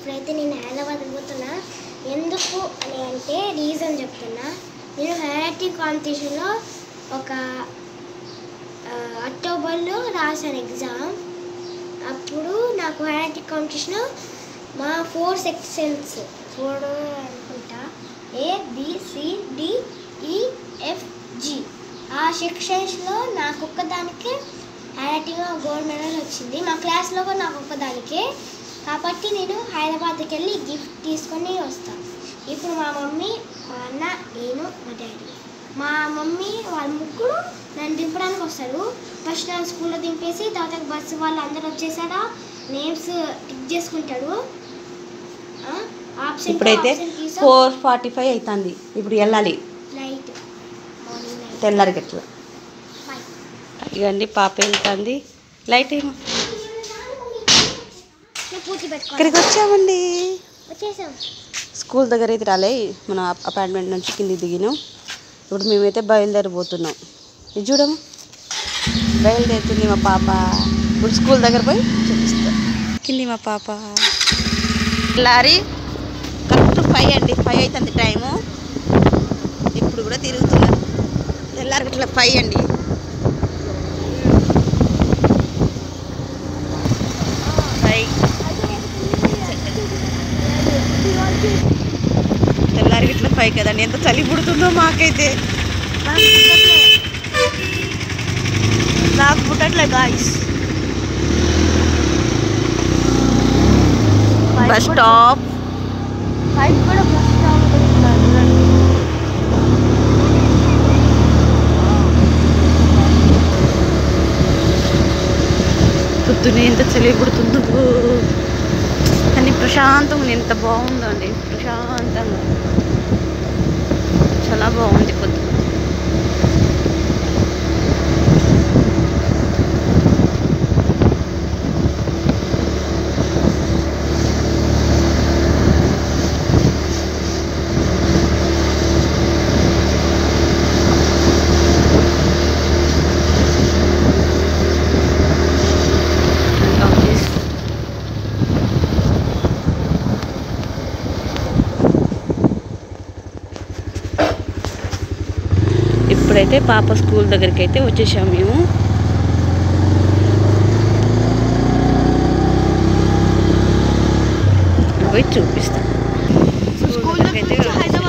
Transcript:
ఇప్పుడైతే నేను హైదరాబాద్ పోతున్నా. ఎందుకు అని అంటే రీజన్ చెప్తున్నా. నేను హ్యాండ్ రైటింగ్ కాంపిటీషన్లో ఒక అక్టోబర్లో రాశాను ఎగ్జామ్. అప్పుడు నాకు హ్యాండ్ రైటింగ్ కాంపిటీషన్ మా 4 సెక్షన్స్ 4 అనుకుంటా, ABCDEFG ఆ సెక్షన్స్లో నాకు ఒక్కదానికే హ్యాండ్ రైటింగ్ గోల్డ్ మెడల్ వచ్చింది. మా క్లాస్లో కూడా నాకు ఒక్కదానికే. కాబట్టి నేను హైదరాబాద్కి వెళ్ళి గిఫ్ట్ తీసుకొని వస్తాను. ఇప్పుడు మా మమ్మీ, మా అన్న, నేను, మా డాడీ. మా మమ్మీ వాళ్ళ ముగ్గురు నన్ను దింపడానికి వస్తారు. ఫస్ట్ నన్ను స్కూల్లో దింపేసి తర్వాత బస్సు వాళ్ళు అందరూ వచ్చేసారా నేమ్స్ టిక్ చేసుకుంటాడు. ఇప్పుడైతే 4:45 అవుతుంది. ఇప్పుడు వెళ్ళాలి నైట్ తెల్లారి గట్ల. ఇవ్వండి పాప వెళ్తుంది. లైట్ ఏమో ఇక్కడికి వచ్చామండి. వచ్చేసాం. స్కూల్ దగ్గర అయితే రాలే, మన అపార్ట్మెంట్ నుంచి కిందికి దిగినాం. ఇప్పుడు మేమైతే బయలుదేరిపోతున్నాం. ఇది చూడము, బయలుదేరుతుంది మా పాప. ఇప్పుడు స్కూల్ దగ్గర పోయి చూపిస్తాం. కింది మా పాప. లారీ కరెక్ట్ 5 అండి, 5 అవుతుంది టైము. ఇప్పుడు కూడా తిరుగుతున్నాం. తెల్లారి గట్ల 5 అండి. తెల్లారి గిట్ల 5 కదండి. ఎంత చలి పుడుతుందో మాకైతే. నాకు పుట్టట్లే గాయ్స్. Bus stop. పొద్దునే ఎంత చలి పుడుతుందో కానీ ప్రశాంతంగా ఎంత బాగుందండి. ప్రశాంతంగా చాలా బాగుంది పొద్దు. ఇప్పుడైతే పాప స్కూల్ దగ్గరికి అయితే వచ్చేసాము మేము. పోయి చూపిస్తాం. స్కూల్ దగ్గరికి అయితే